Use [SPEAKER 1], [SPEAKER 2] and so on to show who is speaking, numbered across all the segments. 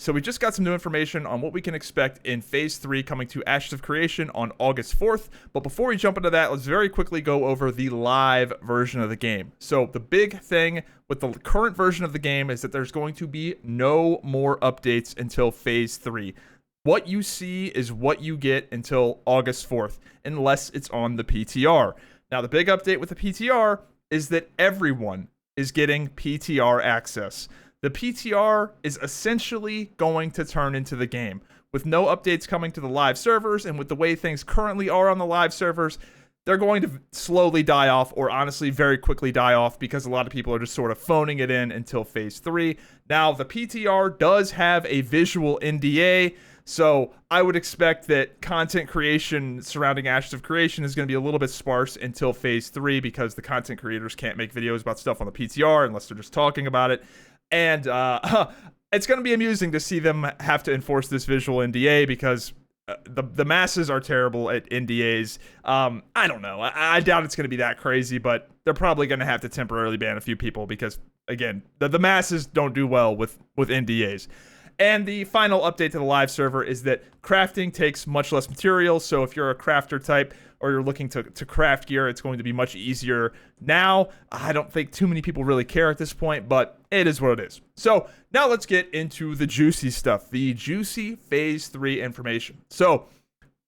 [SPEAKER 1] So we just got some new information on what we can expect in Phase 3 coming to Ashes of Creation on August 4th. But before we jump into that, let's very quickly go over the live version of the game. So the big thing with the current version of the game is that there's going to be no more updates until Phase 3. What you see is what you get until August 4th, unless it's on the PTR. Now, the big update with the PTR is that everyone is getting PTR access. The PTR is essentially going to turn into the game. With no updates coming to the live servers, and with the way things currently are on the live servers, they're going to slowly die off, or honestly very quickly die off, because a lot of people are just sort of phoning it in until Phase 3. Now, the PTR does have a visual NDA, so I would expect that content creation surrounding Ashes of Creation is going to be a little bit sparse until Phase 3, because the content creators can't make videos about stuff on the PTR unless they're just talking about it. And it's going to be amusing to see them have to enforce this visual NDA, because the masses are terrible at NDAs. I don't know. I doubt it's going to be that crazy, but they're probably going to have to temporarily ban a few people because, again, the masses don't do well with NDAs. And the final update to the live server is that crafting takes much less materials. So if you're a crafter type or you're looking to craft gear, it's going to be much easier now. I don't think too many people really care at this point, but it is what it is. So now let's get into the juicy stuff, the juicy Phase 3 information. So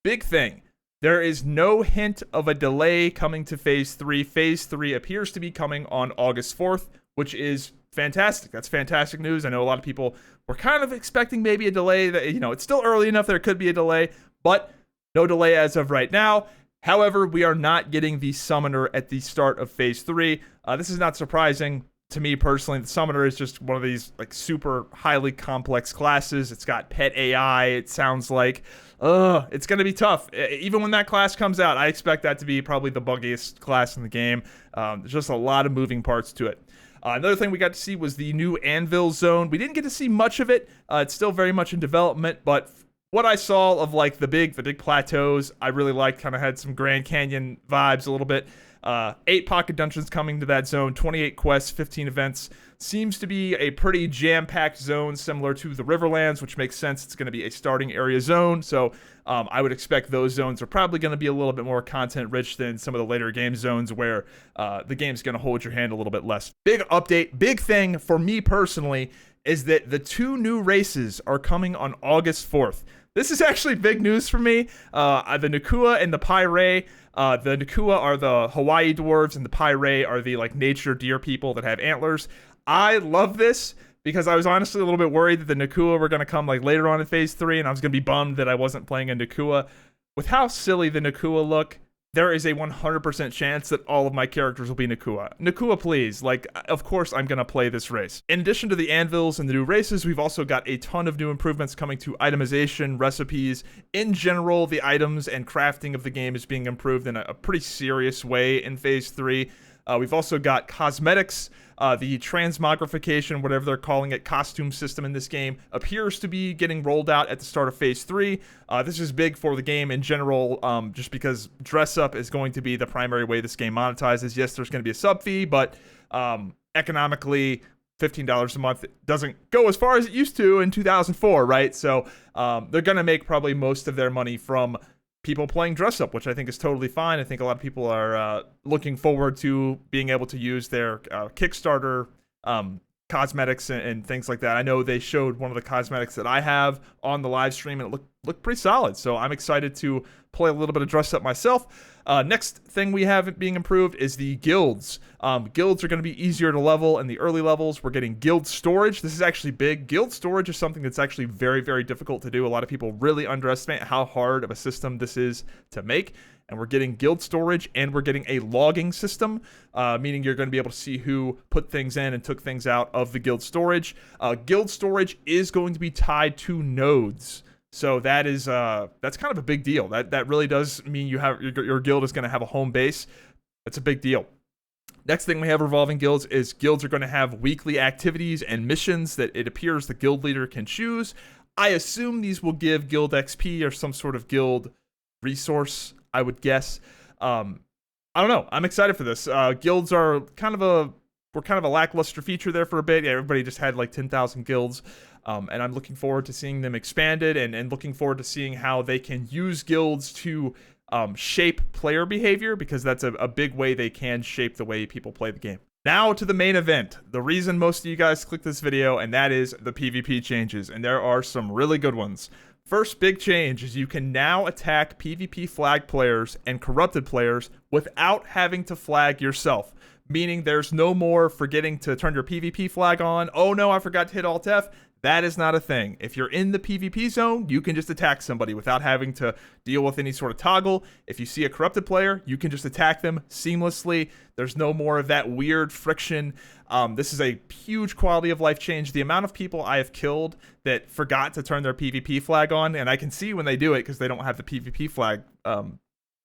[SPEAKER 1] big thing. There is no hint of a delay coming to Phase 3. Phase 3 appears to be coming on August 4th, which is fantastic. That's fantastic news. I know a lot of people were kind of expecting maybe a delay. That, it's still early enough there could be a delay, but no delay as of right now. However, we are not getting the Summoner at the start of Phase 3. This is not surprising to me personally. The Summoner is just one of these like super highly complex classes. It's got pet AI. It sounds like, it's going to be tough. Even when that class comes out, I expect that to be probably the buggiest class in the game. There's just a lot of moving parts to it. Another thing we got to see was the new Anvil Zone. We didn't get to see much of it. It's still very much in development, but what I saw of like the big plateaus, I really liked. Kind of had some Grand Canyon vibes a little bit. 8 pocket dungeons coming to that zone, 28 quests, 15 events. Seems to be a pretty jam-packed zone, similar to the Riverlands, which makes sense. It's going to be a starting area zone, so I would expect those zones are probably going to be a little bit more content-rich than some of the later game zones, where the game's going to hold your hand a little bit less. Big update, big thing for me personally, is that the 2 new races are coming on August 4th. This is actually big news for me. The Nakua and the Pyrrhae. The Nakua are the Hawaii dwarves, and the Pyrrhae are the like nature deer people that have antlers. I love this because I was honestly a little bit worried that the Nakua were going to come like later on in Phase 3, and I was going to be bummed that I wasn't playing a Nakua. With how silly the Nakua look, there is a 100% chance that all of my characters will be Nakua. Nakua, please. Like, of course I'm going to play this race. In addition to the anvils and the new races, we've also got a ton of new improvements coming to itemization, recipes. In general, the items and crafting of the game is being improved in a pretty serious way in Phase 3. We've also got cosmetics. The transmogrification, whatever they're calling it, costume system in this game appears to be getting rolled out at the start of Phase 3. This is big for the game in general, just because dress up is going to be the primary way this game monetizes. Yes, there's going to be a sub fee, but economically, $15 a month doesn't go as far as it used to in 2004, right? So they're going to make probably most of their money from people playing dress up, which I think is totally fine. I think a lot of people are looking forward to being able to use their Kickstarter cosmetics and things like that. I know they showed one of the cosmetics that I have on the live stream, and it looked pretty solid. So I'm excited to play a little bit of dress up myself. Next thing we have being improved is the guilds. Guilds are going to be easier to level in the early levels. We're getting guild storage. This is actually big. Guild storage is something that's actually very, very difficult to do. A lot of people really underestimate how hard of a system this is to make. And we're getting guild storage, and we're getting a logging system, meaning you're going to be able to see who put things in and took things out of the guild storage. Guild storage is going to be tied to nodes. So that is that's kind of a big deal. That really does mean you have your guild is going to have a home base. That's a big deal. Next thing we have revolving guilds is guilds are going to have weekly activities and missions that it appears the guild leader can choose. I assume these will give guild XP or some sort of guild resource, I would guess. I don't know. I'm excited for this. Guilds are kind of a lackluster feature there for a bit. Yeah, everybody just had like 10,000 guilds. And I'm looking forward to seeing them expanded and looking forward to seeing how they can use guilds to shape player behavior, because that's a big way they can shape the way people play the game. Now to the main event, the reason most of you guys clicked this video, and that is the PvP changes, and there are some really good ones. First big change is you can now attack PvP flag players and corrupted players without having to flag yourself, meaning there's no more forgetting to turn your PvP flag on. Oh no, I forgot to hit Alt F. That is not a thing. If you're in the PvP zone, you can just attack somebody without having to deal with any sort of toggle. If you see a corrupted player, you can just attack them seamlessly. There's no more of that weird friction. This is a huge quality of life change. The amount of people I have killed that forgot to turn their PvP flag on, and I can see when they do it because they don't have the PvP flag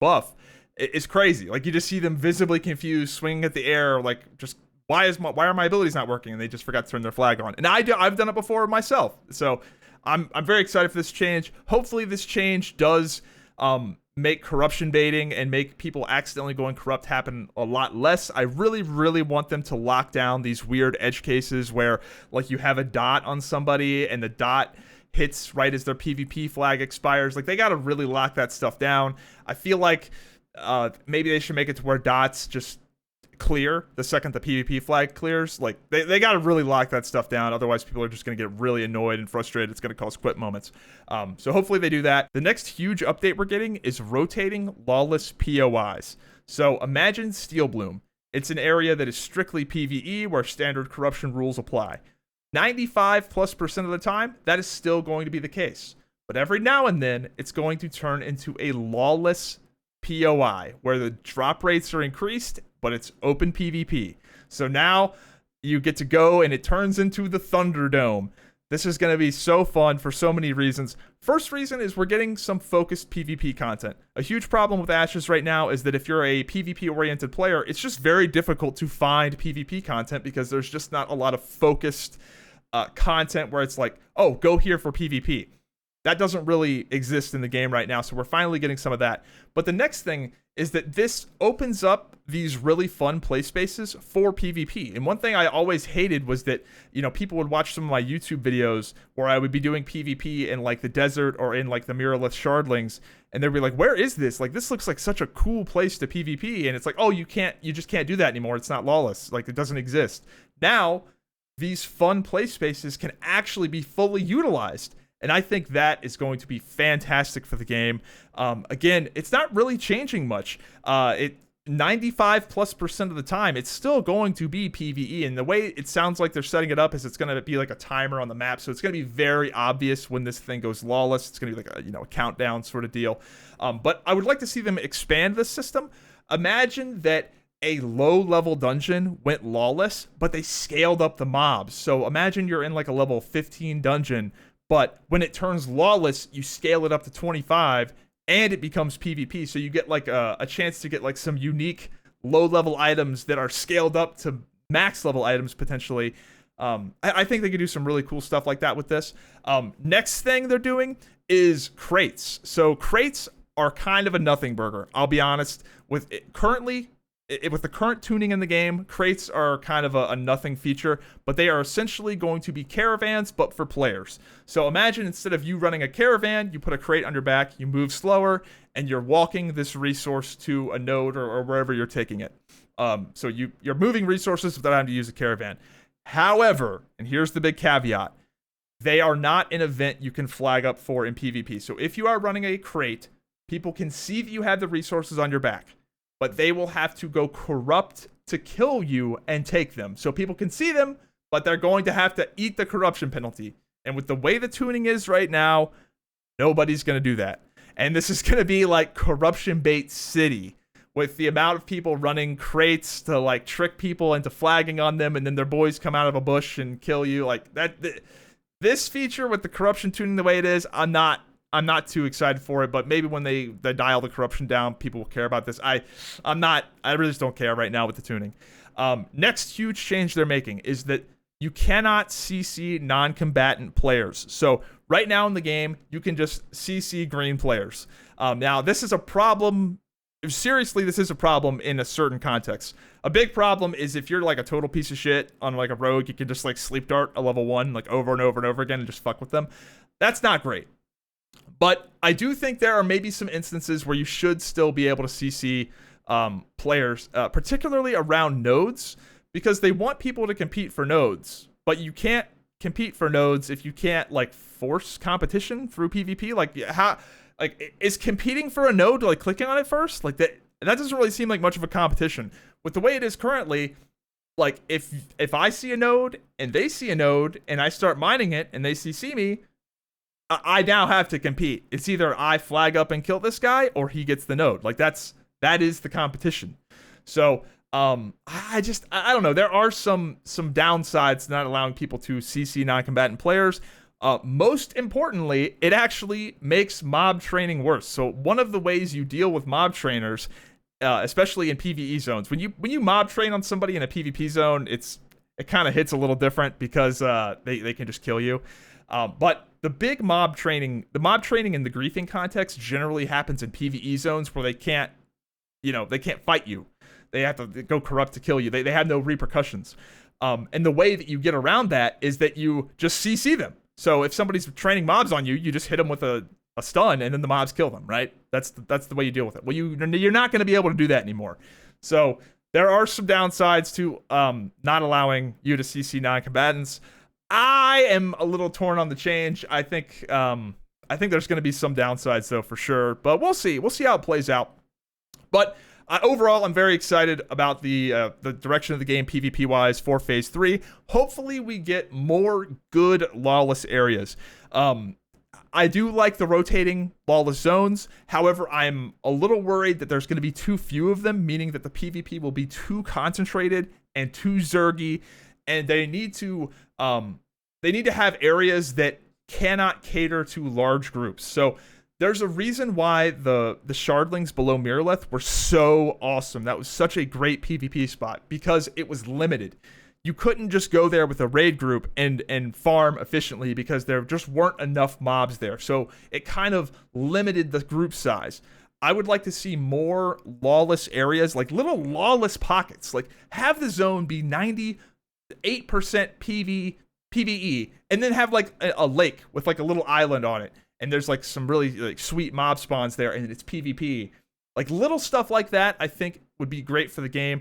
[SPEAKER 1] buff, is crazy. Like, you just see them visibly confused, swinging at the air, like, just why are my abilities not working? And they just forgot to turn their flag on. And I've done it before myself. So I'm very excited for this change. Hopefully this change does make corruption baiting and make people accidentally going corrupt happen a lot less. I really, really want them to lock down these weird edge cases where, like, you have a dot on somebody and the dot hits right as their PvP flag expires. Like, they got to really lock that stuff down. I feel like maybe they should make it to where dots just clear the second the PvP flag clears. Like, they got to really lock that stuff down. Otherwise, people are just going to get really annoyed and frustrated. It's going to cause quit moments. So hopefully they do that. The next huge update we're getting is rotating Lawless POIs. So imagine Steel Bloom. It's an area that is strictly PvE where standard corruption rules apply. 95+% of the time, that is still going to be the case. But every now and then, it's going to turn into a Lawless POI where the drop rates are increased, but it's open PvP. So now you get to go and it turns into the Thunderdome. This is going to be so fun for so many reasons. First reason is we're getting some focused PvP content. A huge problem with Ashes right now is that if you're a PvP-oriented player, it's just very difficult to find PvP content because there's just not a lot of focused content where it's like, oh, go here for PvP. That doesn't really exist in the game right now, so we're finally getting some of that. But the next thing is that this opens up these really fun play spaces for PvP. And one thing I always hated was that, you know, people would watch some of my YouTube videos where I would be doing PvP in, like, the desert or in, like, the Mirrorless Shardlings, and they'd be like, where is this? Like, this looks like such a cool place to PvP. And it's like, oh, you just can't do that anymore. It's not Lawless. Like, it doesn't exist. Now, these fun play spaces can actually be fully utilized. And I think that is going to be fantastic for the game. Again, it's not really changing much. 95+% of the time, it's still going to be PvE. And the way it sounds like they're setting it up is it's going to be like a timer on the map. So it's going to be very obvious when this thing goes Lawless. It's going to be like a countdown sort of deal. But I would like to see them expand this system. Imagine that a low-level dungeon went Lawless, but they scaled up the mobs. So imagine you're in like a level 15 dungeon, but when it turns Lawless, you scale it up to 25, and it becomes PvP. So you get like a chance to get like some unique low-level items that are scaled up to max-level items potentially. I think they could do some really cool stuff like that with this. Next thing they're doing is crates. So crates are kind of a nothing burger. I'll be honest. With the current tuning in the game, crates are kind of a nothing feature, but they are essentially going to be caravans, but for players. So imagine instead of you running a caravan, you put a crate on your back, you move slower, and you're walking this resource to a node or wherever you're taking it. So you're moving resources without having to use a caravan. However, and here's the big caveat, they are not an event you can flag up for in PvP. So if you are running a crate, people can see that you have the resources on your back, but they will have to go corrupt to kill you and take them. So people can see them, but they're going to have to eat the corruption penalty. And with the way the tuning is right now, nobody's going to do that. And this is going to be like corruption bait city, with the amount of people running crates to like trick people into flagging on them, and then their boys come out of a bush and kill you. Like that. This feature with the corruption tuning the way it is, I'm not too excited for it, but maybe when they dial the corruption down, people will care about this. I really just don't care right now with the tuning. Next huge change they're making is that you cannot CC non-combatant players. So right now in the game, you can just CC green players. Now this is a problem seriously, this is a problem in a certain context. A big problem is if you're like a total piece of shit on like a rogue, you can just like sleep dart a level 1 like over and over and over again and just fuck with them. That's not great. But I do think there are maybe some instances where you should still be able to CC players, particularly around nodes, because they want people to compete for nodes. But you can't compete for nodes if you can't like force competition through PvP. Like how, like is competing for a node like clicking on it first? Like that doesn't really seem like much of a competition. With the way it is currently, like if I see a node and they see a node and I start mining it and they CC me, I now have to compete. It's either I flag up and kill this guy or he gets the node. Like that is the competition. So I don't know. There are some downsides to not allowing people to CC non-combatant players. Most importantly, it actually makes mob training worse. So one of the ways you deal with mob trainers, especially in PvE zones, when you mob train on somebody in a PvP zone, it kind of hits a little different because they can just kill you. But the mob training in the griefing context generally happens in PvE zones where they can't fight you. They have to go corrupt to kill you. They have no repercussions. And the way that you get around that is that you just CC them. So if somebody's training mobs on you, you just hit them with a stun and then the mobs kill them, right? That's the way you deal with it. Well, you're not going to be able to do that anymore. So there are some downsides to not allowing you to CC non-combatants. I am a little torn on the change. I think there's going to be some downsides though for sure, but we'll see. We'll see how it plays out. But overall, I'm very excited about the direction of the game PvP wise for Phase 3. Hopefully, we get more good Lawless areas. I do like the rotating Lawless zones. However, I'm a little worried that there's going to be too few of them, meaning that the PvP will be too concentrated and too zergy, and they need to have areas that cannot cater to large groups. So there's a reason why the Shardlings below Miralith were so awesome. That was such a great PvP spot because it was limited. You couldn't just go there with a raid group and farm efficiently because there just weren't enough mobs there. So it kind of limited the group size. I would like to see more Lawless areas, like little Lawless pockets. Like have the zone be 98% PvE and then have like a lake with like a little island on it. And there's like some really like sweet mob spawns there, and it's PvP. Like little stuff like that, I think would be great for the game.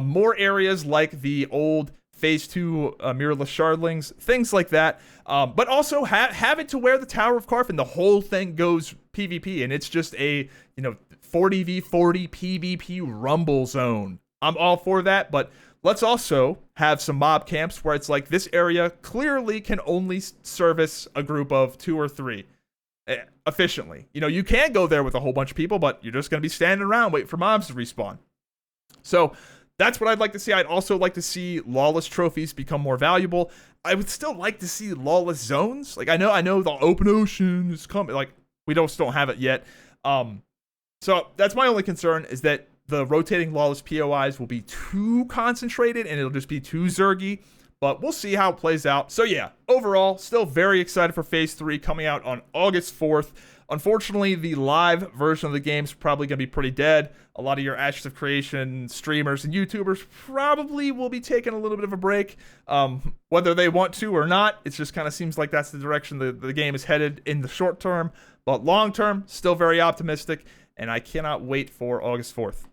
[SPEAKER 1] More areas like the old Phase 2 Mirrorless Shardlings, things like that. But also have it to where the Tower of Carfin, the whole thing goes PvP, and it's just a 40v40 PvP rumble zone. I'm all for that, but let's also have some mob camps where it's like this area clearly can only service a group of 2 or 3. Efficiently. You can go there with a whole bunch of people, but you're just going to be standing around waiting for mobs to respawn. So that's what I'd like to see. I'd also like to see Lawless trophies become more valuable. I would still like to see Lawless zones. Like I know the open ocean is coming. Like we don't have it yet. So that's my only concern is that the rotating Lawless POIs will be too concentrated and it'll just be too zergy. But we'll see how it plays out. So yeah, overall, still very excited for Phase 3 coming out on August 4th. Unfortunately, the live version of the game is probably going to be pretty dead. A lot of your Ashes of Creation streamers and YouTubers probably will be taking a little bit of a break. Whether they want to or not, it just kind of seems like that's the direction the game is headed in the short term. But long term, still very optimistic, and I cannot wait for August 4th.